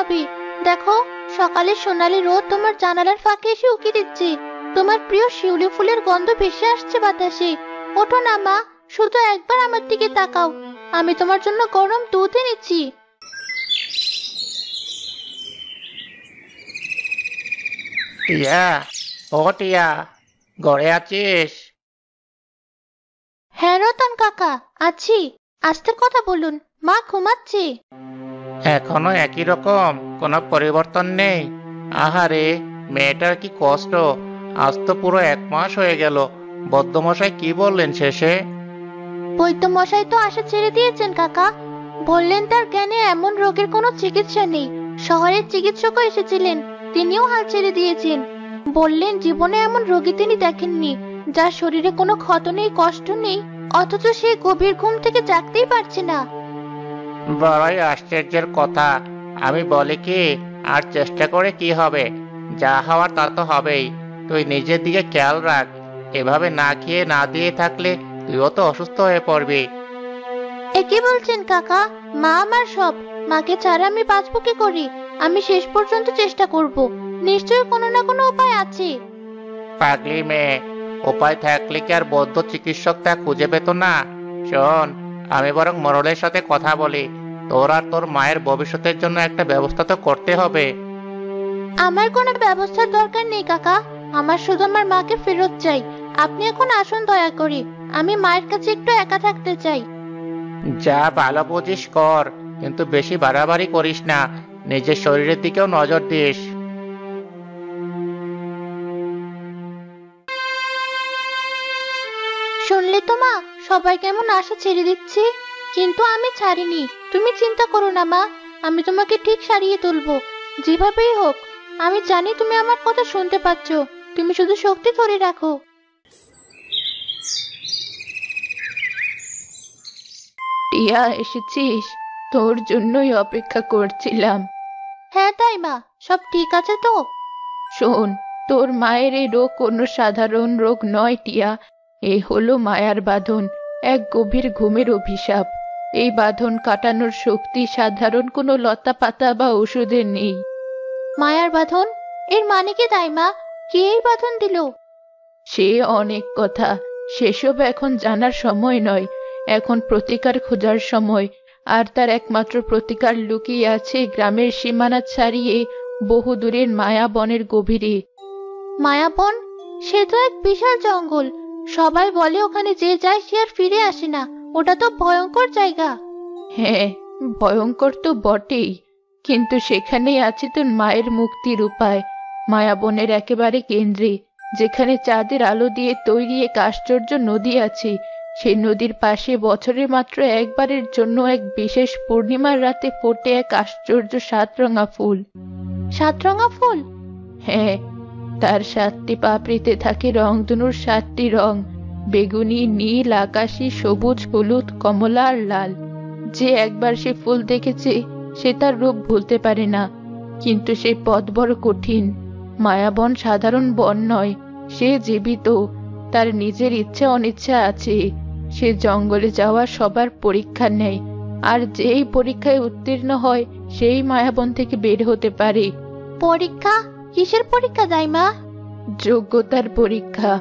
হবে। দেখো, সকালে সোনালি রোদ তোমার জানালার ফাঁকে এসে উকি দিচ্ছে। তোমার প্রিয় শিউলি ফুলের গন্ধ ভেসে আসছে বাতাসে। ওঠো না মা, শুধু একবার আমার দিকে তাকাও। আমি তোমার জন্য গরম দুধ এনেছি। টিয়া, ও টিয়া, ঘরে আছিস? হ্যাঁ রতন কাকা, আছি। আস্তে কথা বলুন, মা ঘুমাচ্ছে। এখনো একই রকম, কোনো পরিবর্তন নেই? আহারে, মেয়েটার কি কষ্ট। আজ তো পুরো 1 মাস হয়ে গেল। বদ্যমশাই কি বললেন শেষে? বৈদ্য মশাই তো আশা ছেড়ে দিয়েছেন কাকা। বললেন তার জ্ঞানে এমন রোগের কোনো চিকিৎসা নেই। শহরের চিকিৎসকও এসেছিলেন, তিনিও হাল ছেড়ে দিয়েছেন। বললেন জীবনে এমন রোগী তিনি দেখেননি, যার শরীরে কোনো ক্ষত নেই, কষ্ট নেই, অথচ সে গভীর ঘুম থেকে জাগতেই পারছে না। বড়ই আশ্চর্যের কথা। আমি বলি কি, আর চেষ্টা করে কি হবে? যা হওয়ার তা তো হবেই। তুই নিজের দিকে খেয়াল রাখ। এভাবে না খেয়ে না দিয়ে থাকলে তুইও তো অসুস্থ হয়ে পড়বি। এ কি বলছেন কাকা? মা আমার সব। মাকে ছাড়া আমি বাঁচবো কি করে? আমি শেষ পর্যন্ত চেষ্টা করব। নিশ্চয়ই কোনো না কোনো উপায় আছে। পাগলি মেয়ে, উপায় থাকলে কি আর বৌদ্ধ চিকিৎসক তা খুঁজে পেত না? শোন, আমি বরং মোড়লের সাথে কথা বলি। তোর আর তোর মায়ের ভবিষ্যতের জন্য একটা ব্যবস্থা তো করতে হবে। আমার কোনো ব্যবস্থার দরকার নেই কাকা। আমার শুধু আমার মাকে ফেরত চাই। আপনি এখন আসুন দয়া করে। আমি মায়ের কাছে একটু একা থাকতে চাই। যা ভালো বুঝিস কর, কিন্তু বেশি বাড়াবাড়ি করিস না। নিজের শরীরের দিকেও নজর দিস। শুনলে তো মা, সবাই কেমন আশা ছেড়ে দিচ্ছে। কিন্তু আমি ছাড়িনি। তুমি চিন্তা করো না মা, আমি তোমাকে ঠিক সারিয়ে তুলবো, যেভাবেই হোক। আমি জানি তুমি আমার কথা শুনতে পাচ্ছ। তুমি শুধু শক্তি ধরে রাখো। টিয়া, এসেছিস? তোর জন্যই অপেক্ষা করছিলাম। হ্যাঁ তাই মা, সব ঠিক আছে তো? শোন, তোর মায়ের এই রোগ কোনো সাধারণ রোগ নয় টিয়া। এ হলো মায়ার বাঁধন, এক গভীর ঘুমের অভিশাপ। এই বাঁধন কাটানোর শক্তি সাধারণ কোনো লতা পাতা বা ওষুধের নেই। মায়ার বাঁধন? এর মানে কি তাই মা? কে এই বাঁধন দিল? সে অনেক কথা, সেসব এখন জানার সময় নয়। এখন প্রতিকার খোঁজার সময়। আর তার একমাত্র প্রতিকার লুকিয়ে আছে গ্রামের সীমানা ছাড়িয়ে বহু দূরের মায়া বনের গভীরে। মায়াবন? সে তো এক বিশাল জঙ্গল। সবাই বলে ওখানে যে যায় সে আর ফিরে আসে না। ওটা তো ভয়ঙ্কর জায়গা। হ্যাঁ, ভয়ঙ্কর তো বটেই, কিন্তু সেখানেই আছে তোর মায়ের মুক্তির উপায়। মায়াবনের একেবারে কেন্দ্রে, যেখানে চাঁদের আলো দিয়ে তৈরি এক আশ্চর্য নদী আছে। সেই নদীর পাশে বছরে মাত্র একবারের জন্য এক বিশেষ পূর্ণিমার রাতে ফোটে এক আশ্চর্য সাতরঙা ফুল। সাতরঙা ফুল? হ্যাঁ, তার 7টি পাপড়িতে থাকে রংধনুর 7টি রং: বেগুনি, নীল, আকাশী, সবুজ, হলুদ, কমলা আর লাল। যে একবার সে ফুল দেখেছে সে তার রূপ ভুলতে পারে না। কিন্তু সেই পথ বড় কঠিন। মায়াবন সাধারণ বন নয়, সে জীবিত। তার নিজের ইচ্ছা অনিচ্ছা আছে। সে জঙ্গলে যাওয়া সবার পরীক্ষা নেয়, আর যেই পরীক্ষায় উত্তীর্ণ হয় সেই মায়াবন থেকে বের হতে পারে। পরীক্ষা? কিসের পরীক্ষা দেয় মা? যোগ্যতার পরীক্ষা।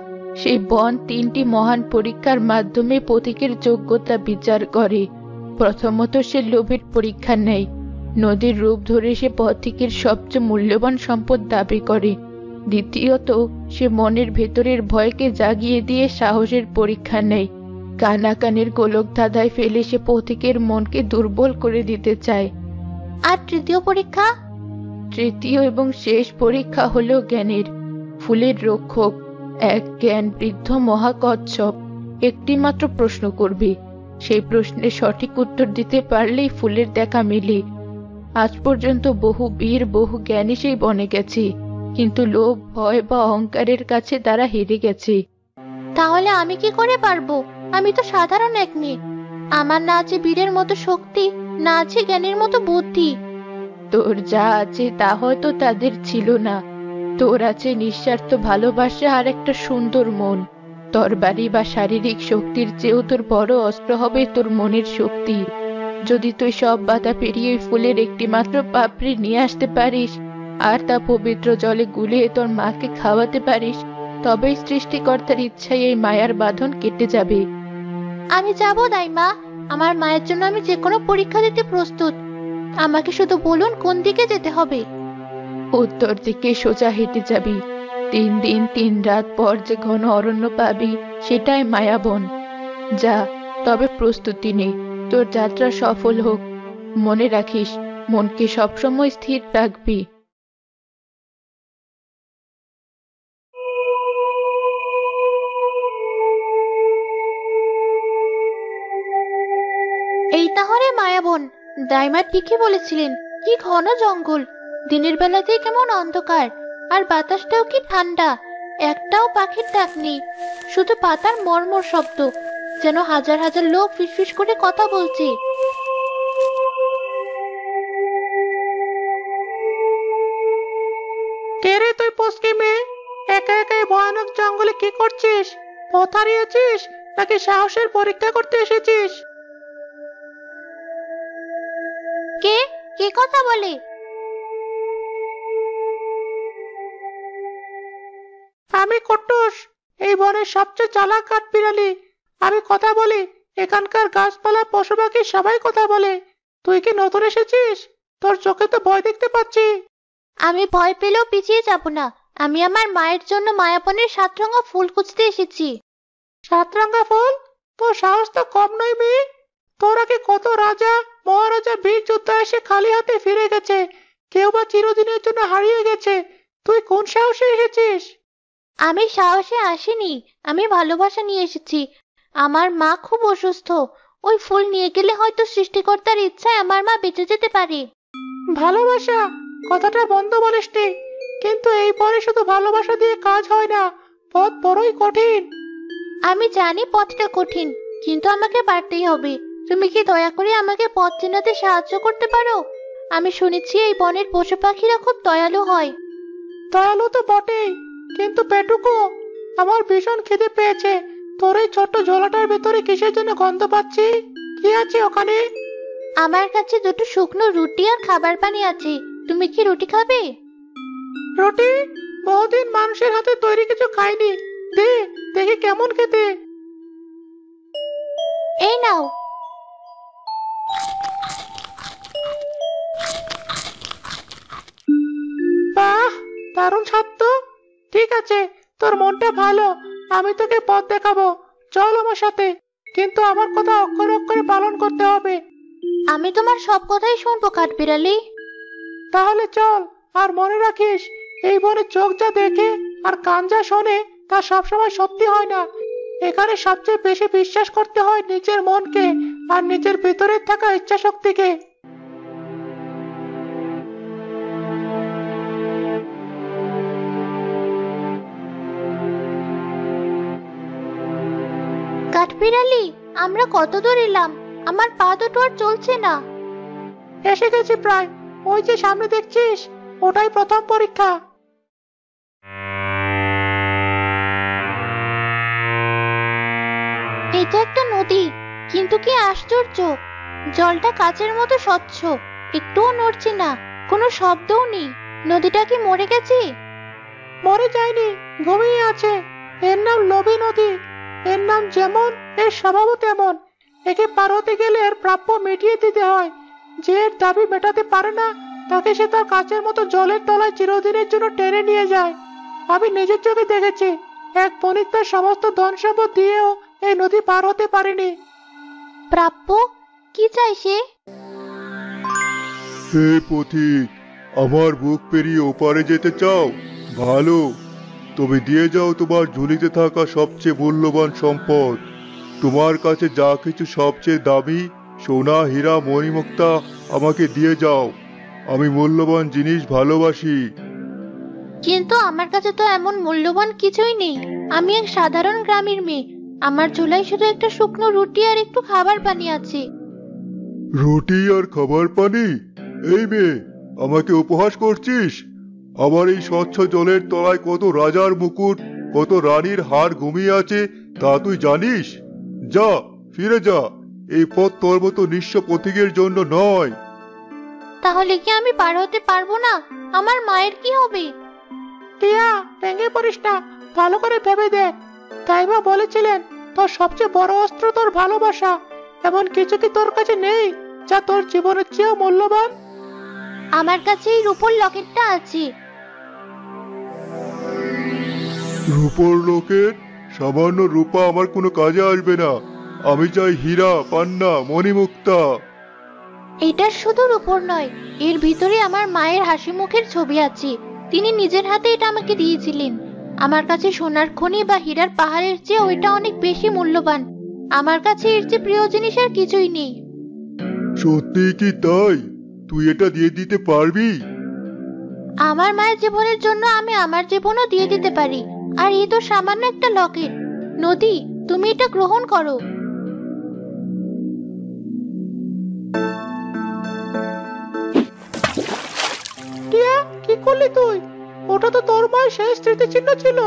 সেই বন 3টি মহান পরীক্ষার মাধ্যমে পথিকের যোগ্যতা বিচার করে। প্রথমত সে লোভের পরীক্ষা নেয়। নদীর রূপ ধরে সে পথিকের সবচেয়ে মূল্যবান সম্পদ দাবি করে। দ্বিতীয়ত সে মনের ভেতরের ভয়কে জাগিয়ে দিয়ে সাহসের পরীক্ষা নেয়। কানাকানের গোলক ধাঁধায় ফেলে সে পথিকের মনকে দুর্বল করে দিতে চায়। আর তৃতীয় পরীক্ষা? তৃতীয় এবং শেষ পরীক্ষা হলো জ্ঞানের। ফুলের রক্ষক, এক জ্ঞান বৃদ্ধ মহাকচ্ছপ, একটি মাত্র প্রশ্ন করবে। সেই প্রশ্নের সঠিক উত্তর দিতে পারলেই ফুলের দেখা মেলে। আজ পর্যন্ত বহু বীর, বহু জ্ঞানী সেই বনে গেছে, কিন্তু লোভ, ভয় বা অহংকারের কাছে তারা হেরে গেছে। তাহলে আমি কি করে পারবো? আমি তো সাধারণ এক মেয়ে। আমার না আছে বীরের মতো শক্তি, না আছে জ্ঞানের মতো বুদ্ধি। তোর যা আছে তা হয়তো তাদের ছিল না। তোর আছে নিঃস্বার্থ ভালোবাসা আর একটা সুন্দর মন। তরবারি বা শারীরিক শক্তির চেয়েও তোর বড় অস্ত্র হবে তোর মনের শক্তি। যদি তুই সব বাধা পেরিয়ে ওই ফুলের একটি মাত্র পাপড়ি নিয়ে আসতে পারিস আর তা পবিত্র জলে গুলিয়ে তোর মাকে খাওয়াতে পারিস, তবেই সৃষ্টিকর্তার ইচ্ছায় এই মায়ার বাঁধন কেটে যাবে। আমি যাব দাইমা, আমার মায়ের জন্য আমি যে কোনো পরীক্ষা দিতে প্রস্তুত। আমাকে শুধু বলুন কোন দিকে যেতে হবে। উত্তর দিকে সোজা হেঁটে যাবি। 3 দিন 3 রাত পর যে ঘন অরণ্য পাবি সেটাই মায়াবন। যা, তবে প্রস্তুতি নে, তোর যাত্রা সফল হোক। মনে রাখিস, মনকে সবসময় স্থির রাখবি। এই তাহলে মায়াবন। দাইমা ঠিকই বলেছিলেন, কি ঘন জঙ্গল, দিনের বেলাতেই কেমন অন্ধকার, আর বাতাসটাও কি ঠান্ডা। একটাও পাখির ডাক নেই, শুধু পাতার মর্মর শব্দ, যেন হাজার হাজার লোক ফিসফিস করে কথা বলছে। কে রে তুই পুচকি মেয়ে? একা একা এই ভয়ানক জঙ্গলে কি করছিস? পথ হারিয়েছিস নাকি সাহসের পরীক্ষা করতে এসেছিস? কে কে কথা বলে? আমি কুট্টুস, এই বনের সবচেয়ে চালাক কাঠবিড়ালি। আমি কথা বলি, এখানকার গাছপালা পশু পাখি সবাই কথা বলে। তুই কি নতুন এসেছিস? তোর চোখে তো ভয় দেখতে পাচ্ছি। আমি ভয় পেলেও পিছিয়ে যাব না। আমি আমার মায়ের জন্য মায়াবনের 7 রঙা ফুল খুঁজতে এসেছি। 7 রঙা ফুল? তোর সাহস তো কম নয় মেয়ে। তোর আগে কত রাজা মহারাজা বীর যোদ্ধা এসে খালি হাতে ফিরে গেছে, কেউ বা চিরদিনের জন্য হারিয়ে গেছে। তুই কোন সাহসে এসেছিস? আমি সাহসে আসিনি, আমি ভালোবাসা নিয়ে এসেছি। আমার মা খুব অসুস্থ, ওই ফুল নিয়ে গেলে হয়তো সৃষ্টিকর্তার ইচ্ছায় আমার মা বেঁচে যেতে পারে। ভালোবাসা কথাটা বন্ধ বলিসনি, কিন্তু এই পরে শুধু ভালোবাসা দিয়ে কাজ হয় না, পথ বড়ই কঠিন। আমি জানি পথটা কঠিন, কিন্তু আমাকে পারতেই হবে। তুমি কি দয়া করে আমাকে পথ চেনাতে সাহায্য করতে পারো? আমি শুনেছি এই বনের পশু পাখিরা খুব দয়ালু হয়। দয়ালু তো বটেই, কিন্তু পেটুকো, আমার ভীষণ খিদে পেয়েছে। তোর এই ছোট্ট ঝোলাটার ভেতরে কিসের জন্য গন্ধ পাচ্ছি? কি আছে ওখানে? আমার কাছে 2টো শুকনো রুটি আর খাবার পানি আছে। তুমি কি রুটি খাবে? রুটি? বহুদিন মানুষের হাতে তৈরি কিছু খাইনি। দে, দেখি কেমন খেতে। এই নাও। বাহ, দারুণ স্বাদ তো। ঠিক আছে, তোর মনটা ভালো, আমি তোকে পথ দেখাবো। চল আমার সাথে, কিন্তু আমার কথা অক্ষরে অক্ষরে পালন করতে হবে। আমি তোমার সব কথাই শুনবো কাঠবিড়ালি। তাহলে চল, আর মনে রাখিস, এই বনে চোখ যা দেখে আর কান যা শোনে তা সবসময় সত্যি হয় না। এখানে সবচেয়ে বেশি বিশ্বাস করতে হয় নিজের মনকে আর নিজের ভিতরে থাকা ইচ্ছা শক্তিকে। কাঠবিড়ালি, আমরা কত দূর এলাম? আমার পা দুটো আর চলছে না। এসে গেছি প্রায়। ওই যে সামনে দেখছিস, ওটাই প্রথম পরীক্ষা। এটা একটা নদী, কিন্তু কি আশ্চর্য, জলটা কাচের মতো স্বচ্ছ, একটুও নড়ছে না, কোনো শব্দও নেই। নদীটা কি মরে গেছে? মরে যায়নি, ঘুমিয়ে আছে। এর নাম লোভী নদী। এর নাম যেমন, এর স্বভাবও তেমন। একে পার হতে গেলে এর প্রাপ্য মিটিয়ে দিতে হয়। যে এর দাবি মেটাতে পারে না, তাকে সে তার কাচের মতো জলের তলায় চিরদিনের জন্য টেনে নিয়ে যায়। আমি নিজের চোখে দেখেছি, এক বণিক তার সমস্ত ধন সম্পদ দিয়েও এই নদী পার হতে পারেনি। প্রাপ্য? কি চাই সে? হে পথিক, আমার বুক পেরিয়ে ওপারে যেতে চাও? ভালো, তবে দিয়ে যাও তোমার ঝুলিতে থাকা সবচেয়ে মূল্যবান সম্পদ। তোমার কাছে যা কিছু সবচেয়ে দামি, সোনা হীরা মণিমুক্তা, আমাকে দিয়ে যাও। আমি মূল্যবান জিনিস ভালোবাসি। কিন্তু আমার কাছে তো এমন মূল্যবান কিছুই নেই। আমি এক সাধারণ গ্রামের মেয়ে। আমার ঝোলায় শুধু একটা শুকনো রুটি আর একটু খাবার পানি আছে। রুটি আর খাবার পানি? এই মেয়ে, আমাকে উপহাস করছিস? আমার এই স্বচ্ছ জলের তলায় কত রাজার মুকুট, কত রানীর হার ঘুমিয়ে আছে তা তুই জানিস? যা, ফিরে যা। এই পথ তোর মতো নিঃস্ব পথিকের জন্য নয়। তাহলে কি আমি পার হতে পারবো না? আমার মায়ের কি হবে? টিয়া, ভেঙে পড়িস না, ভালো করে ভেবে দেখ। তাই বা বলেছিলেন তোর সবচেয়ে বড় অস্ত্র তোর ভালোবাসা। এমন কিছু কি তোর কাছে নেই যা তোর জীবনের চেয়েও মূল্যবান? আমার কাছে এই রূপোর লকেটটা আছে। রূপোর লোকের? সামান্য রূপা আমার কোনো কাজে আসবে না। আমি চাই হীরা, পান্না, মণিমুক্তা। এটা শুধু রূপোর নয়, এর ভিতরে আমার মায়ের হাসি মুখের ছবি আছে। তিনি নিজের হাতে এটা আমাকে দিয়েছিলেন। আমার কাছে সোনার খনি বা হীরার পাহাড়ের চেয়ে ওইটা অনেক বেশি মূল্যবান। আমার কাছে এর চেয়ে প্রিয় জিনিস আর কিছুই নেই। সত্যি কি তাই? তুই এটা দিয়ে দিতে পারবি? আমার মায়ের জীবনের জন্য আমি আমার জীবনও দিয়ে দিতে পারি। আর এই তো সামান্য একটা লকেট। নদী, তুমি এটা গ্রহণ করো। টিয়া, কি করলি তুই? ওটা তো তোর মায়ের শেষ স্মৃতিচিহ্ন ছিল।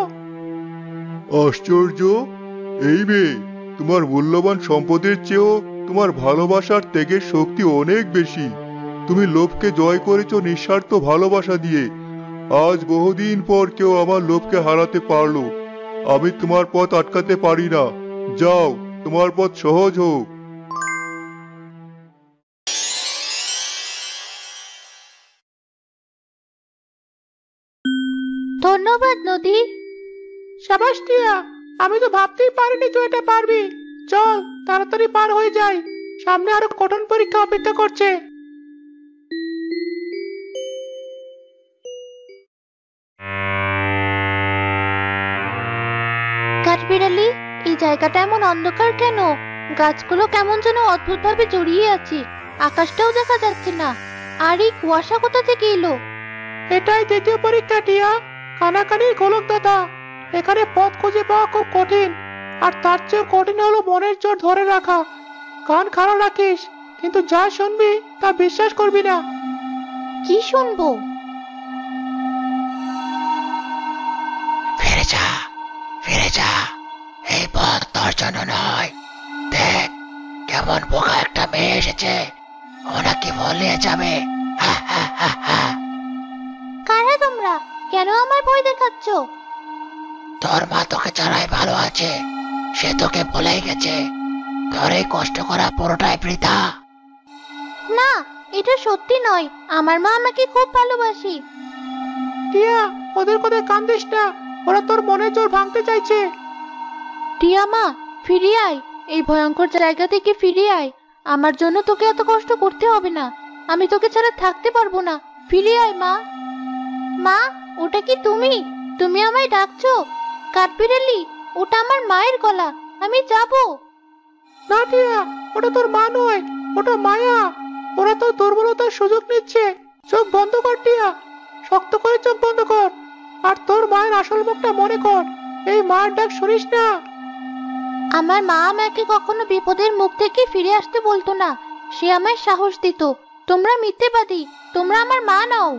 আশ্চর্য! এই মেয়ে, তোমার মূল্যবান সম্পদের চেয়েও তোমার ভালোবাসার ত্যাগের শক্তি অনেক বেশি। তুমি লোভকে জয় করেছো নিঃস্বার্থ ভালোবাসা দিয়ে। আজ বহুদিন পর কেউ আমার লোভকে হারাতে পারলো। আমি তোমার পথ আটকাতে পারি না। যাও, তোমার পথ সহজ হোক। ধন্যবাদ নদী। সাবাস টিয়া, আমি তো ভাবতেই পারিনি তুই এটা পারবি। চল তাড়াতাড়ি পার হয়ে যাই, সামনে আরো কঠিন পরীক্ষা অপেক্ষা করছে। কাঠবিড়ালি, এই জায়গাটা এমন অন্ধকার কেন? গাছগুলো কেমন যেন অদ্ভুতভাবে জড়িয়ে আছে। আকাশটাও দেখা যাচ্ছে না। আর এই কুয়াশা কোথা থেকে এলো? এটাই দ্বিতীয় পরীক্ষা টিয়া, কানাকানির গোলক দাদা। এখানে পথ খুঁজে পাওয়া খুব কঠিন, আর তার চেয়ে কঠিন হলো মনের জোর ধরে রাখা। কান খাড়া রাখিস, কিন্তু যা শুনবি তা বিশ্বাস করবি না। কি শুনবো? ফিরে যা, ফিরে যা। এই পথ তোর জন্য নয়। দেখ, কেমন বোকা একটা মেয়ে এসেছে। ও নাকি ভুলিয়ে যাবে। হা হা হা হা। কারা তোমরা? কেন আমার ভয় দেখাচ্ছ? তোর মা তোকে ছাড়াই ভালো আছে। সে তোকে ভুলেই গেছে। তোর এই কষ্ট করা পুরোটাই বৃথা। না, এটা সত্যি নয়। আমার মা আমাকে খুব ভালোবাসে। টিয়া, ওদের কথা কান্দিস না, ওরা তোর মনের জোর ভাঙতে চাইছে। টিয়া মা, ফিরে আয়। এই ভয়ঙ্কর জায়গা থেকে ফিরে আয়। আমার জন্য তোকে এত কষ্ট করতে হবে না। আমি তোকে ছাড়া থাকতে পারবো না। ফিরে আয় মা। মা, ওটা কি তুমি? তুমি আমায় ডাকছো? কাঠবিড়ালি, ওটা আমার মায়ের গলা। আমি যাবো। না টিয়া, ওটা তোর মা নয়, ওটা মায়া। ওরা তোর দুর্বলতার সুযোগ নিচ্ছে। চোখ বন্ধ কর টিয়া, শক্ত করে চোখ বন্ধ কর। আর তোর মায়ের আসল মুখটা মনে কর। এই মায়ের ডাক শুনিস না? আমার মা আমাকে কখনো বিপদের মুখ থেকে ফিরে আসতে বলতো না। সে আমায় সাহস দিত। তোমরা মিথ্যেবাদী। তোমরা আমার মা নাও।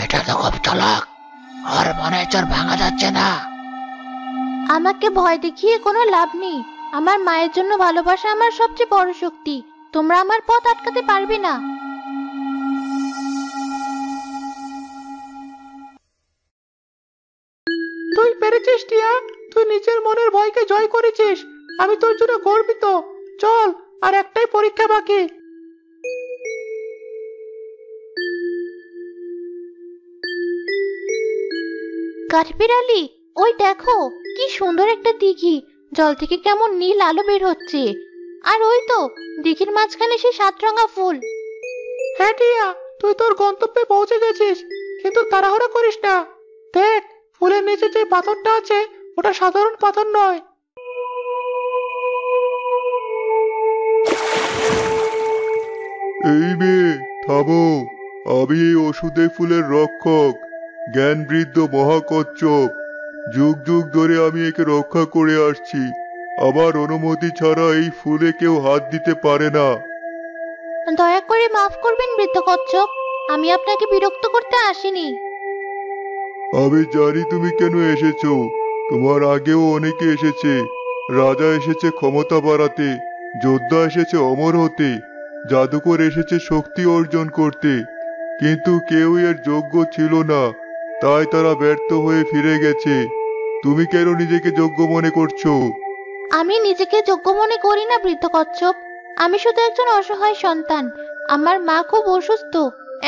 এটা তো খুব চালাক। আর মনের জোর ভাঙা যাচ্ছে না। আমাকে ভয় দেখিয়ে কোনো লাভ নেই। আমার মায়ের জন্য ভালোবাসা আমার সবচেয়ে বড় শক্তি। তোমরা আমার পথ আটকাতে পারবে না। তুই পেরেছিস টিয়া, তুই নিজের মনের ভয়কে জয় করেছিস। আমি তোর জন্য গর্বিত। চল, আর একটাই পরীক্ষা বাকি। কাঠবিড়ালি, ওই দেখো, কি সুন্দর একটা দিঘি। জল থেকে কেমন নীল আলো বের হচ্ছে। আর ওই তো দিঘির মাঝখানে সেই 7 রঙা ফুল। হ্যাঁ টিয়া, তুই তোর গন্তব্যে পৌঁছে গেছিস, কিন্তু তাড়াহুড়ো করিস না। দেখ, ফুলের নিচে যে পাথরটা আছে ওটা সাধারণ পাথর নয়। এই মেয়ে, থামো। আমি এই ওষুধে ফুলের রক্ষক, জ্ঞান বৃদ্ধ মহাকচ্ছপ। যুগ যুগ ধরে আমি একে রক্ষা করে আসছি। আমার অনুমতি ছাড়া এই ফুলে কেউ হাত দিতে পারে না। দয়া করে মাফ করবেন বৃদ্ধ কচ্ছপ। আমি আপনাকে বিরক্ত করতে আসিনি। আমি জানি তুমি কেন এসেছো। তোমার আগেও অনেকে এসেছে। রাজা এসেছে ক্ষমতা বাড়াতে, যোদ্ধা এসেছে অমর হতে, জাদুকর এসেছে শক্তি অর্জন করতে, কিন্তু কেউই এর যোগ্য ছিল না, তাই তারা ব্যর্থ হয়ে ফিরে গেছে। তুমি কেন নিজেকে যোগ্য মনে করছো? আমি নিজেকে যোগ্য মনে করি না বৃদ্ধ কচ্ছপ। আমি শুধু একজন অসহায় সন্তান। আমার মা খুব অসুস্থ,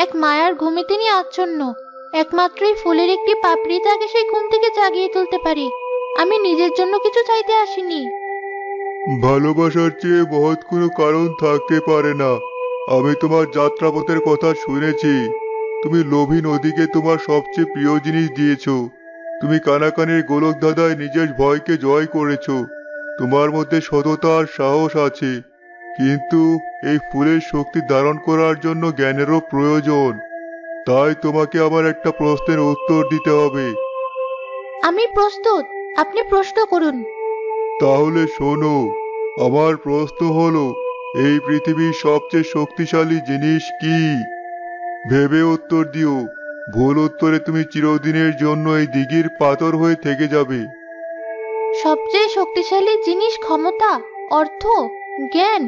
এক মায়ার ঘুমে তিনি আচ্ছন্ন। একমাত্র এই ফুলের একটি পাপড়ি তাকে সেই ঘুম থেকে জাগিয়ে তুলতে পারি। আমি নিজের জন্য কিছু চাইতে আসিনি। ভালোবাসার চেয়ে মহৎ কোনো কারণ থাকতে পারে না। আমি তোমার যাত্রাপথের কথা শুনেছি। তুমি লোভী নদীকে তোমার সবচেয়ে প্রিয় জিনিস দিয়েছো। তুমি কানাকানির গোলক দাদায় নিজের ভয়কে জয় করেছো। তোমার মধ্যে সততা আর সাহস আছে, কিন্তু এই ফুলের শক্তি ধারণ করার জন্য জ্ঞানেরও প্রয়োজন। তাই তোমাকে আমার একটা প্রশ্নের উত্তর দিতে হবে। আমি প্রস্তুত, আপনি প্রশ্ন করুন। তাহলে শোনো, আমার প্রশ্ন হলো, এই পৃথিবীর সবচেয়ে শক্তিশালী জিনিস কি? ভেবে উত্তর দিও। ভুল উত্তরে তুমি চিরদিনের জন্য এই দিঘির পাথর হয়ে থেকে যাবে। সবচেয়ে শক্তিশালী জিনিস ক্ষমতা, অর্থ, জ্ঞান।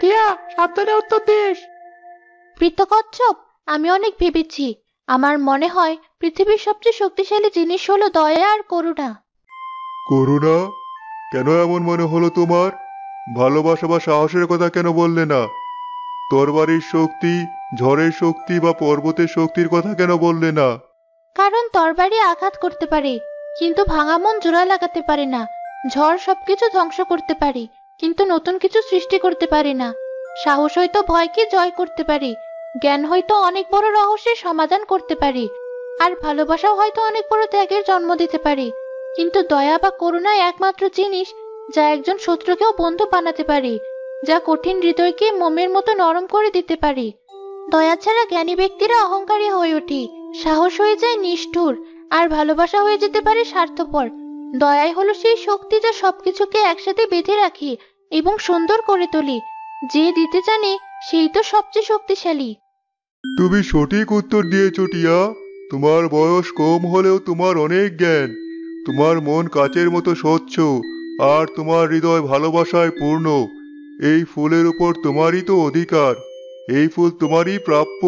টিয়া, সাবধানে উত্তর দিস। বৃদ্ধ কচ্ছপ, আমি অনেক ভেবেছি। আমার মনে হয় পৃথিবীর সবচেয়ে শক্তিশালী জিনিস হলো দয়া আর করুণা। করুণা? কেন এমন মনে হলো তোমার? ভালোবাসা বা সাহসের কথা কেন বললে না? তরবারির শক্তি, ঝড়ের শক্তি বা পর্বতের শক্তির কথা কেন বললে না? কারণ তরবারি আঘাত করতে পারে, কিন্তু ভাঙা মন জোড়া লাগাতে পারে না। ঝড় সবকিছু ধ্বংস করতে পারে, কিন্তু নতুন কিছু সৃষ্টি করতে পারে না। সাহস হয়তো ভয়কে জয় করতে পারে, জ্ঞান হয়তো অনেক বড় রহস্যের সমাধান করতে পারে, আর ভালোবাসাও হয়তো অনেক বড় ত্যাগের জন্ম দিতে পারে। কিন্তু দয়া বা করুণা একমাত্র জিনিস যা একজন শত্রুকেও বন্ধু বানাতে পারে, যা কঠিন হৃদয়কে মোমের মতো নরম করে দিতে পারে। দয়া ছাড়া জ্ঞানী ব্যক্তিরা অহংকারী হয়ে ওঠে, সাহস হয়ে যায় নিষ্ঠুর, আর ভালোবাসা হয়ে যেতে পারে স্বার্থপর। দয়াই হলো সেই শক্তি যা সবকিছুকে একসাথে বেঁধে রাখে এবং সুন্দর করে তোলে। যে দিতে জানে সেই তো সবচেয়ে শক্তিশালী। তুমি সঠিক উত্তর দিয়েছো টিয়া। তোমার বয়স কম হলেও তোমার অনেক জ্ঞান। তোমার মন কাচের মতো স্বচ্ছ, আর তোমার হৃদয় ভালোবাসায় পূর্ণ। এই ফুলের উপর তোমারই তো অধিকার। এই ফুল তোমারই প্রাপ্য।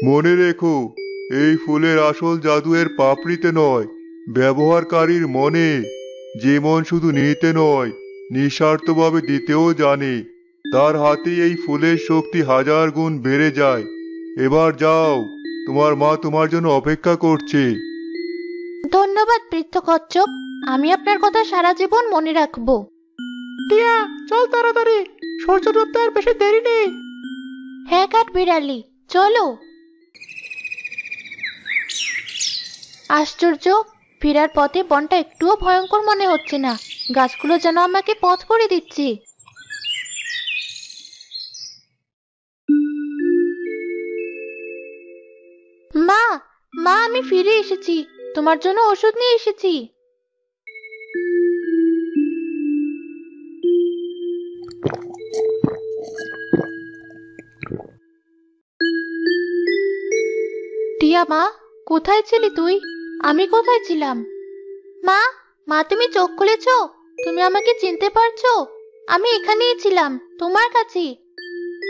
মনে রেখো, এই ফুলের আসল জাদু এর পাপড়িতে নয়, ব্যবহারকারীর মনে। যে মন শুধু নিতে নয়, নিঃস্বার্থভাবে দিতেও জানে, তার হাতেই এই ফুলের শক্তি হাজার গুণ বেড়ে যায়। এবার যাও, তোমার মা তোমার জন্য অপেক্ষা করছে। ধন্যবাদ বৃদ্ধ কচ্ছপ, আমি আপনার কথা সারা জীবন মনে রাখবো। টিয়া, চল তাড়াতাড়ি, সূর্য ডুবতে আর বেশি দেরি নেই। হ্যাঁ কাঠ বিড়ালি, চলো। আশ্চর্য, ফেরার পথে বনটা একটুও ভয়ঙ্কর মনে হচ্ছে না। গাছগুলো যেন আমাকে পথ করে দিচ্ছে। মা, মা, আমি ফিরে এসেছি। তোমার জন্য ওষুধ নিয়ে এসেছি। টিয়া মা, কোথায় ছিলি তুই? আমি কোথায় ছিলাম? মা, মা, তুমি চোখ খুলেছো? তুমি আমাকে চিনতে পারছো? আমি এখানেই ছিলাম, তোমার কাছে।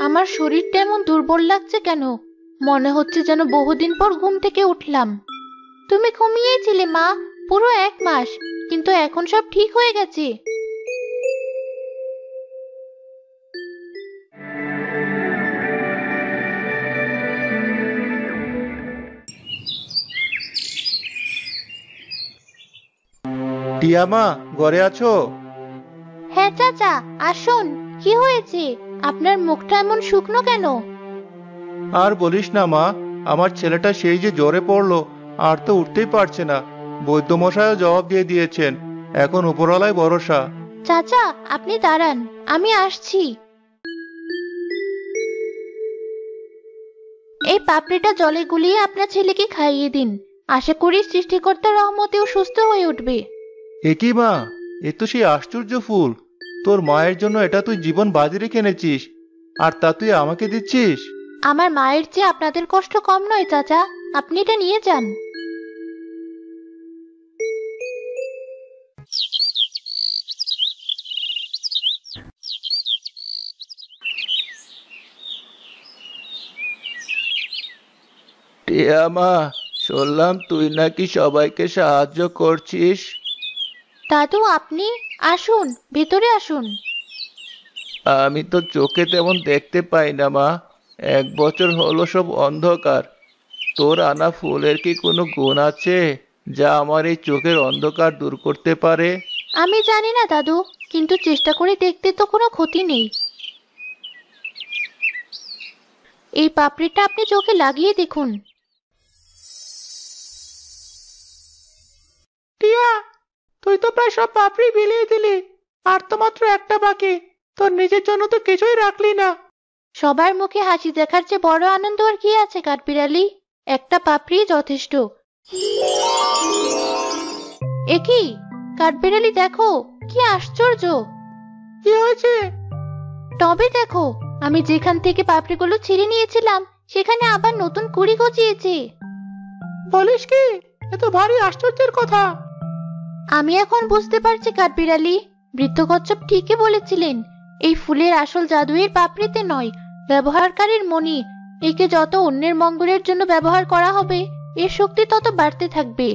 আমার শরীরটা এমন দুর্বল লাগছে কেন? মনে হচ্ছে যেন বহুদিন পর ঘুম থেকে উঠলাম। তুমি ঘুমিয়েছিলে মা, পুরো 1 মাস, কিন্তু এখন সব ঠিক হয়ে গেছে। টিয়া মা, ঘরে আছো? হ্যাঁ চাচা, আসুন। কি হয়েছে? আপনার মুখটা এমন শুকনো কেন? আর বলিস না মা, আমার ছেলেটা সেই যে জ্বরে পড়লো, আর তো উঠতেই পারছে না। বৈদ্যমশাইও জবাব দিয়ে দিয়েছেন, এখন উপরওয়ালাই ভরসা। চাচা, আপনি দাঁড়ান, আমি আসছি। এই পাপড়িটা জলে গুলিয়ে আপনার ছেলেকে খাইয়ে দিন। আশা করি সৃষ্টিকর্তার রহমতেও সুস্থ হয়ে উঠবে। এ কি মা, এ তো সেই আশ্চর্য ফুল। তোর মায়ের জন্য এটা তুই জীবন বাজি রেখে এনেছিস, আর তা তুই আমাকে দিচ্ছিস? আমার মায়ের চেয়ে আপনাদের কষ্ট কম নয় চাচা, আপনি এটা নিয়ে যান। টিয়া মা, শুনলাম তুই নাকি সবাইকে সাহায্য করছিস। দাদু আপনি আসুন, ভেতরে আসুন। আমি তো চোখে তেমন দেখতে পাই না মা, 1 বছর হলো সব অন্ধকার। তোর আনা ফুলের কি কোনো গুণ আছে যা আমার এই চোখের অন্ধকার দূর করতে পারে? আমি জানি না দাদু, কিন্তু চেষ্টা করে দেখতে তো কোনো ক্ষতি নেই। এই পাপড়িটা আপনি চোখে লাগিয়ে দেখুন। টিয়া, তুই তো প্রায় সব পাপড়ি বিলিয়ে দিলি, আর তো মাত্র একটা বাকি। তোর নিজের জন্য তো কিছুই রাখলি না। সবার মুখে হাসি দেখার চেয়ে বড় আনন্দ আর কি আছে কাঠবিড়ালি? একটা পাপড়ি যথেষ্ট। এ কি কাঠবিড়ালি, দেখো কি আশ্চর্য! কি হয়েছে? তবে দেখো, আমি যেখান থেকে পাপড়িগুলো ছিঁড়ে নিয়েছিলাম সেখানে আবার নতুন কুড়ি গজিয়েছে। বলিস কি? এ তো ভারী আশ্চর্যের কথা। আমি এখন বুঝতে পারছি কাঠবিড়ালি, বৃদ্ধ কচ্ছপ ঠিকই বলেছিলেন। এই ফুলের আসল জাদু এর পাপড়িতে নয়, ব্যবহারকারীর মনে। একে যত অন্যের মঙ্গলের জন্য ব্যবহার করা হবে, এর শক্তি তত বাড়তে থাকবে।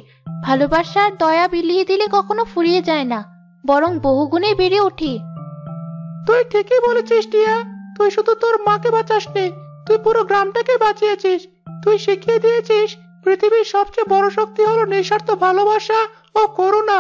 ভালোবাসা আর দয়া বিলিয়ে দিলে কখনো ফুরিয়ে যায় না, বরং বহুগুণে বেড়ে ওঠে। তুই ঠিকই বলেছিস টিয়া। তুই শুধু তোর মাকে বাঁচাসনি, তুই পুরো গ্রামটাকে বাঁচিয়েছিস। তুই শিখিয়ে দিয়েছিস পৃথিবীর সবচেয়ে বড় শক্তি হলো নিঃস্বার্থ ভালোবাসা ও করুণা।